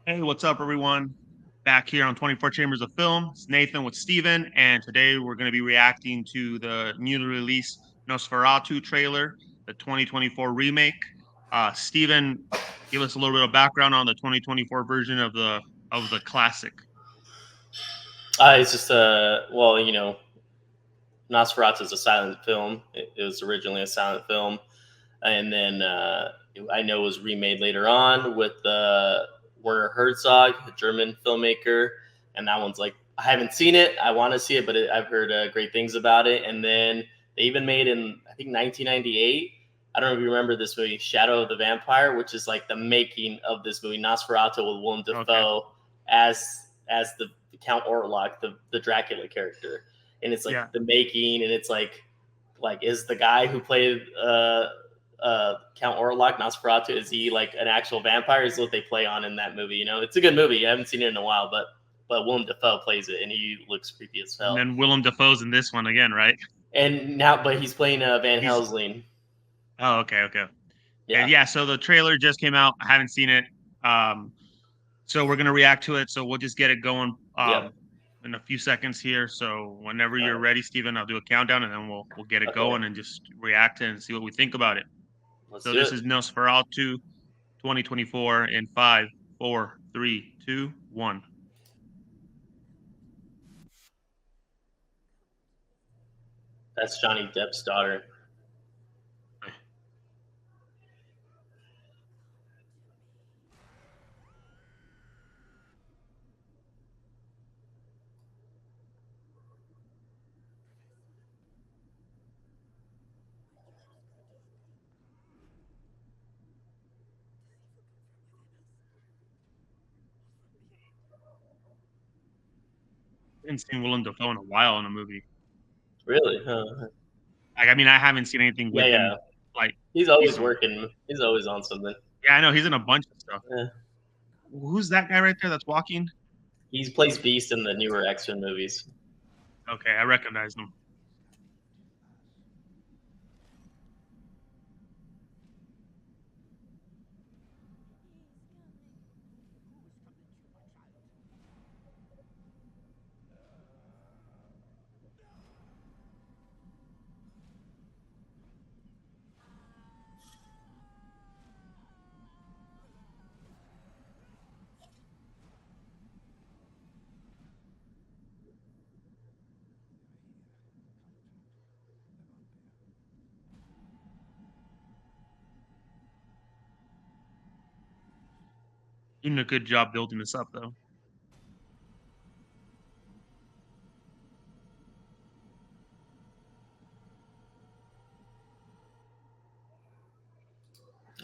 Hey, what's up, everyone? Back here on 24 Chambers of Film. It's Nathan with Steven, and today we're going to be reacting to the newly released Nosferatu trailer, the 2024 remake. Steven, give us a little bit of background on the 2024 version of the classic. It's just Nosferatu is a silent film. It was originally a silent film, and then I know it was remade later on with Werner Herzog, a German filmmaker, and that one's like I haven't seen it. I want to see it, but I've heard great things about it. And then they even made in I think 1998. I don't know if you remember this movie, Shadow of the Vampire, which is like the making of this movie, Nosferatu with Willem Okay. Dafoe as the Count Orlok, the Dracula character, and it's like Yeah. the making, and it's like is the guy who played Count Orlok Nosferatu, is he like an actual vampire? Is what they play on in that movie. You know, it's a good movie. I haven't seen it in a while, but Willem Dafoe plays it, and he looks creepy as And hell. then Willem Dafoe's in this one again, right? And now, but he's playing Van He's Helsing. Oh, okay, okay. And Yeah. yeah, so the trailer just came out. I haven't seen it. So we're gonna react to it. So we'll just get it going Yep. in a few seconds here. So whenever All you're right. ready, Steven, I'll do a countdown and then we'll get it Okay. going and just react and see what we think about it. Let's So do this it. is Nosferatu 2024 in 5, 4, 3, 2, 1. That's Johnny Depp's daughter. I haven't seen Willem Dafoe in a while in a movie. Really? Huh. Like, I mean, I haven't seen anything Yeah, with yeah. him like He's always recently. working. He's always on something. Yeah, I know he's in a bunch of stuff. Yeah. Who's that guy right there that's walking? He plays Beast in the newer X-Men movies. Okay, I recognize him. Doing a good job building this up, though.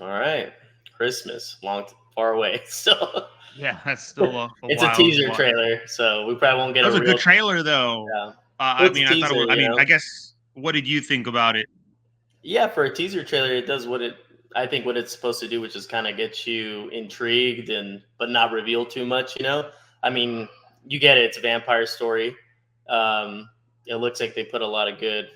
All right. Christmas, far away. So Yeah, that's still a it's a while. teaser trailer, so we probably won't get That a was a good real. trailer, though. Yeah. I Well, it's a mean, I thought it teaser, was. I you mean, know. I guess. What did you think about it? Yeah, for a teaser trailer, it does what it. I think what it's supposed to do, which is kind of get you intrigued and but not reveal too much. You know, I mean, you get it. It's a vampire story. It looks like they put a lot of good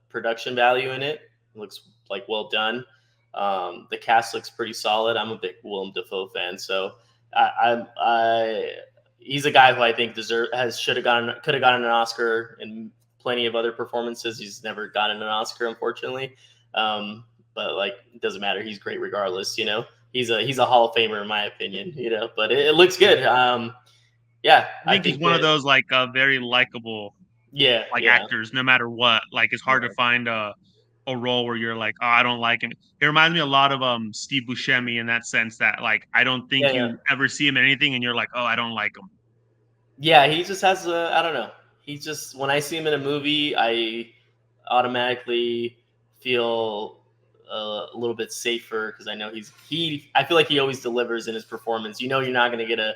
production value in it. It looks like well done. The cast looks pretty solid. I'm a big Willem Dafoe fan, so I he's a guy who I think should have gotten could have gotten an Oscar and plenty of other performances. He's never gotten an Oscar, unfortunately. But like, it doesn't matter. He's great regardless. You know, he's a Hall of Famer in my opinion. You know, but it looks good. Yeah, I I think he's think one of that. those like very likable Yeah, like yeah, actors, no matter what. Like it's hard to yeah, find a role where you're like, oh, I don't like him. It reminds me a lot of Steve Buscemi in that sense that like I don't yeah, think yeah. you ever see him in anything and you're like, oh, I don't like him. Yeah, he just has a. I don't know. He just when I see him in a movie, I automatically feel a little bit safer because I know he. I feel like he always delivers in his performance. You know, you're not going to get a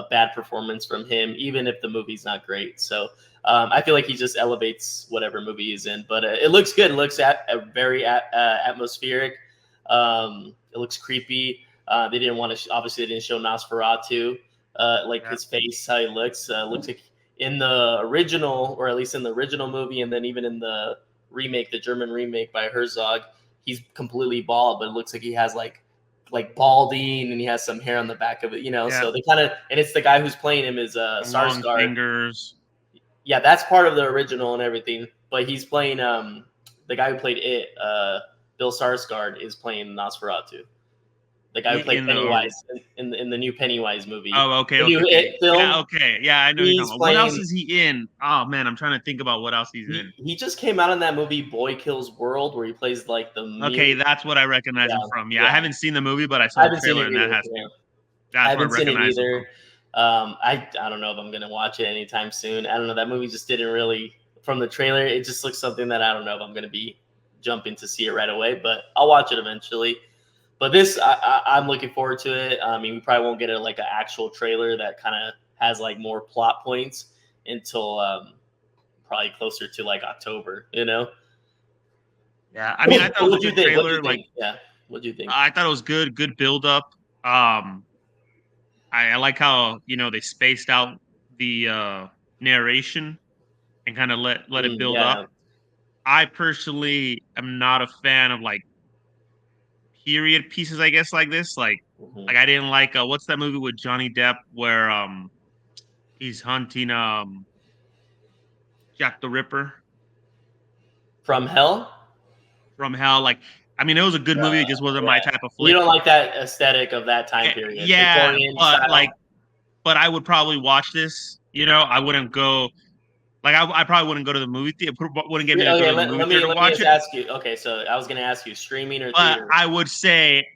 bad performance from him, even if the movie's not great. So I feel like he just elevates whatever movie he's in. But it looks good. It looks very atmospheric. It looks creepy. They didn't want to. Obviously, they didn't show Nosferatu. Like Yeah. his face, how he looks like in the original, or at least in the original movie, and then even in the remake, the German remake by Herzog, he's completely bald, but it looks like he has like balding, and he has some hair on the back of it, Yeah. So they kind of, and it's the guy who's playing him is Long Skarsgård. fingers. Yeah, that's part of the original and everything. But he's playing the guy who played it. Bill Skarsgård is playing Nosferatu. The guy who played Pennywise in the new Pennywise movie. Oh, okay, the new It film. Yeah, okay. Yeah, I know you're talking about. What else is he in? Oh man, I'm trying to think about what else he's in. He just came out in that movie Boy Kills World, where he plays like the Okay, that's what I recognize him from. Yeah, I haven't seen the movie, but I saw the trailer, and that's I haven't where I seen it recognize him either. I don't know if I'm gonna watch it anytime soon. I don't know. That movie just didn't really, from the trailer, it just looks something that I don't know if I'm gonna be jumping to see it right away, but I'll watch it eventually. But this, I'm looking forward to it. I mean, we probably won't get like an actual trailer that kind of has like more plot points until probably closer to like October. Yeah, I mean, I thought it was a good trailer. Yeah, what do you think? I thought it was good build up. I like how they spaced out the narration and kind of let it build up. I personally am not a fan of like period pieces, I guess, like this. Like I didn't like what's that movie with Johnny Depp where he's hunting Jack the Ripper From Hell. Like, I mean, it was a good movie. It just wasn't my type of flick. You don't like that aesthetic of that time period. Yeah, but I would probably watch this. I wouldn't go. Like, I probably wouldn't go to the movie theater. Wouldn't get me to go to the movie theater to watch it. Ask you. Okay, so I was going to ask you, streaming or theater? I would say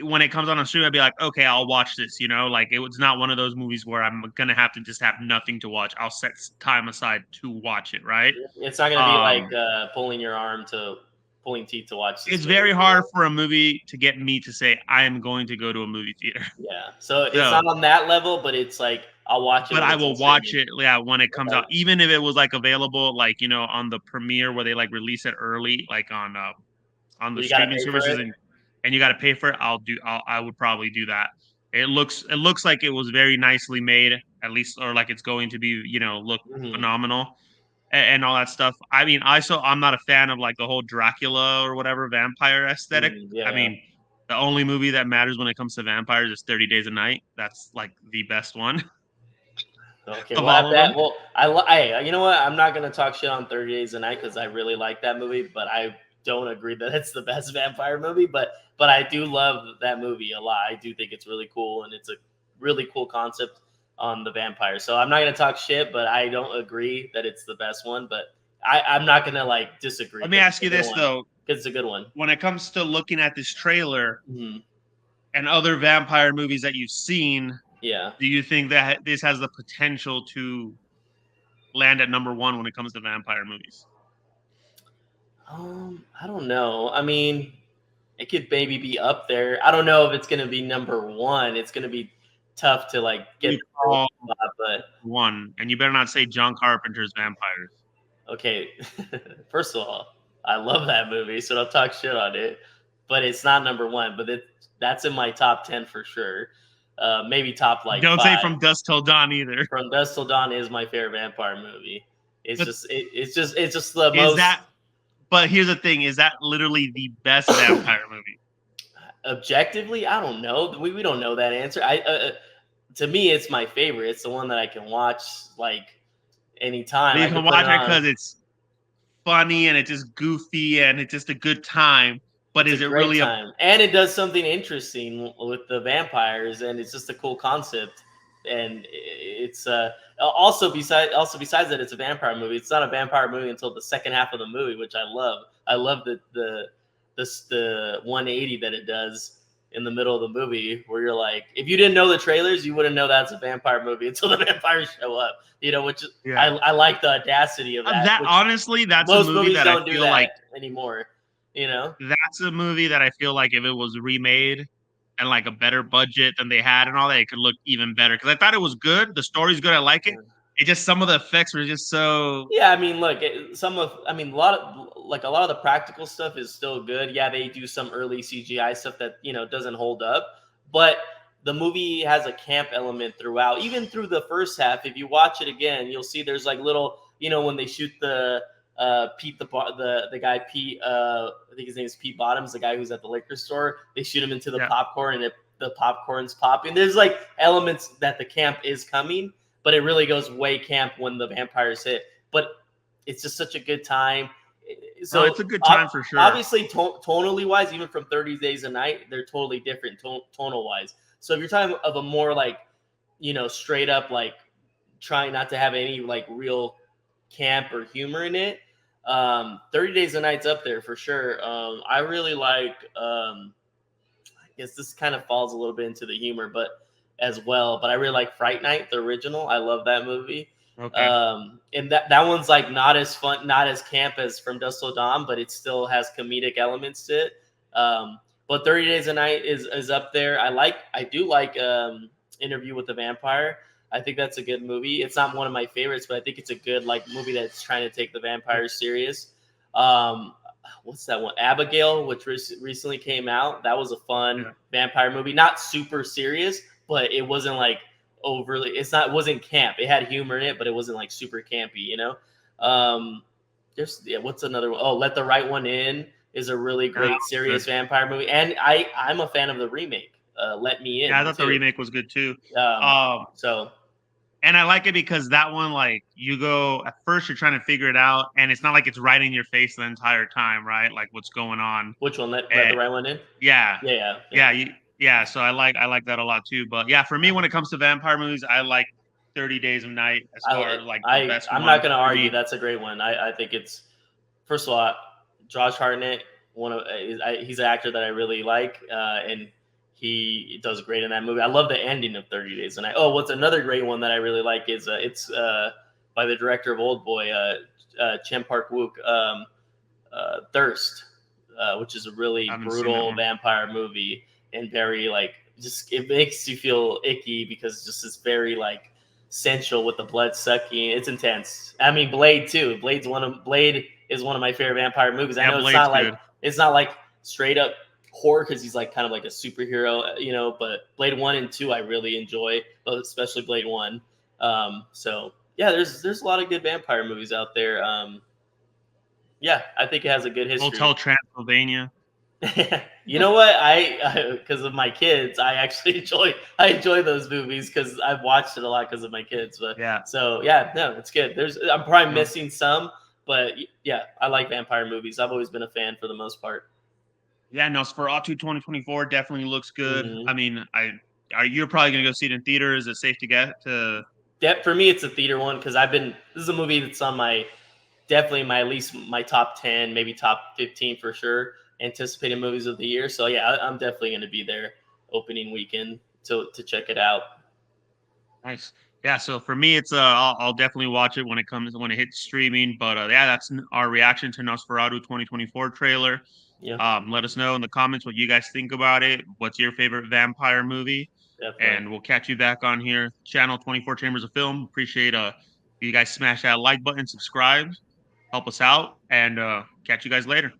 when it comes on stream, I'd be like, okay, I'll watch this. Like it was not one of those movies where I'm gonna have to just have nothing to watch. I'll set time aside to watch it. Right? It's not gonna be like pulling teeth to watch this. It's very hard for a movie to get me to say I am going to go to a movie theater. Yeah, so it's not on that level, but it's like I'll watch it. But I will watch it, when it comes out, even if it was like available, like on the premiere where they like release it early, like on the streaming services, and you got to pay for it. I would probably do that. It looks like it was very nicely made, at least, or like it's going to be, look phenomenal. And all that stuff. I mean, I'm not a fan of like the whole Dracula or whatever vampire aesthetic. I mean, the only movie that matters when it comes to vampires is 30 Days a Night. That's like the best one. Okay, you know what? I'm not gonna talk shit on 30 Days a Night because I really like that movie, but I don't agree that it's the best vampire movie. But I do love that movie a lot. I do think it's really cool, and it's a really cool concept on the vampire. So I'm not going to talk shit, but I don't agree that it's the best one, but I'm not going to like disagree. Let me ask you this though. It's a good one. When it comes to looking at this trailer and other vampire movies that you've seen, do you think that this has the potential to land at number one when it comes to vampire movies? I don't know. I mean, it could maybe be up there. I don't know if it's going to be number one. It's going to be tough to like get but one, and you better not say John Carpenter's Vampires. Okay, first of all, I love that movie, so don't talk shit on it. But it's not number one. But that's in my top 10 for sure. Maybe top like. Don't 5. say From Dusk Till Dawn either. From Dusk Till Dawn is my favorite vampire movie. It's just the most. But here's the thing: is that literally the best vampire movie? Objectively, I don't know. We don't know that answer. To me, it's my favorite. It's the one that I can watch like anytime. You can watch it because it's funny and it's just goofy and it's just a good time. But is it really a time? And it does something interesting with the vampires, and it's just a cool concept. And it's also besides that, it's a vampire movie. It's not a vampire movie until the second half of the movie, which I love. I love the 180 that it does in the middle of the movie, where you're like, if you didn't know the trailers, you wouldn't know that's a vampire movie until the vampires show up. Which is, I like the audacity of that. Honestly, that's a movie that I feel like anymore. That's a movie that I feel like if it was remade and like a better budget than they had and all that, it could look even better. Because I thought it was good. The story's good. I like it. It just, some of the effects were just so. Yeah, I mean, look, a lot of the practical stuff is still good. Yeah, they do some early CGI stuff that doesn't hold up, but the movie has a camp element throughout. Even through the first half, if you watch it again, you'll see there's like little, when they shoot the Pete the guy Pete, I think his name is Pete Bottoms, the guy who's at the liquor store. They shoot him into the Yeah. popcorn, and the popcorn's popping. There's like elements that the camp is coming, but it really goes way camp when the vampires hit. But it's just such a good time. No, So it's a good time for sure. obviously, tonally wise, even from 30 Days a Night, they're totally different tonal wise. So if you're talking of a more like, straight up like trying not to have any like real camp or humor in it, 30 Days a Night's up there for sure. I really like. I guess this kind of falls a little bit into the humor, but as well. But I really like Fright Night, the original. I love that movie. Okay. And that one's like not as fun, not as camp as From Dusk Till Dawn, but it still has comedic elements to it. But 30 Days a Night is up there. I do like Interview with the Vampire. I think that's a good movie. It's not one of my favorites, but I think it's a good like movie that's trying to take the vampires serious. What's that one? Abigail, which recently came out. That was a fun vampire movie. Not super serious, but it wasn't like overly. It wasn't camp. It had humor in it, but it wasn't like super campy. What's another one? Oh, Let the Right One In is a really great serious vampire movie, and I'm a fan of the remake. Let Me In. Yeah, I thought the remake was good too. And I like it because that one, like, you go at first, you're trying to figure it out, and it's not like it's right in your face the entire time, right? Like what's going on. Which one? Let the Right One In. Yeah, Yeah. So I like that a lot too. But yeah, for me, when it comes to vampire movies, I like 30 Days of Night as far as like the best I'm one not gonna for argue. me. That's a great one. I think it's, first of all, Josh Hartnett. He's an actor that I really like, and he does great in that movie. I love the ending of 30 Days a Night. Oh, what's another great one that I really like is it's by the director of Old Boy, Chan Park Wook, Thirst, which is a really brutal vampire movie, and very like, just it makes you feel icky because just it's very like sensual with the blood sucking. It's intense. I mean, Blade too. Blade is one of my favorite vampire movies. I know it's not like straight up horror because he's like kind of like a superhero, but Blade 1 and 2 I really enjoy, especially Blade 1. So yeah, there's a lot of good vampire movies out there. Yeah, I think it has a good history. Hotel Transylvania. You know what? I because of my kids, I actually enjoy those movies because I've watched it a lot because of my kids. But so yeah, no, it's good. I'm probably missing some, but yeah, I like vampire movies. I've always been a fan for the most part. Yeah, Nosferatu 2024 definitely looks good. Mm-hmm. I mean, you're probably gonna go see it in theater. Is it safe to get to? Yeah, for me, it's a theater one because this is a movie that's on definitely at least my top 10, maybe top 15 for sure, anticipated movies of the year. So yeah, I'm definitely going to be there opening weekend to check it out. Nice. Yeah, so for me, it's I'll definitely watch it when it hits streaming. But yeah, that's our reaction to Nosferatu 2024 trailer. Yeah. Let us know in the comments what you guys think about it. What's your favorite vampire movie? Definitely. And we'll catch you back on here, channel 24 Chambers of Film. Appreciate you guys smash that like button, subscribe, help us out, and catch you guys later.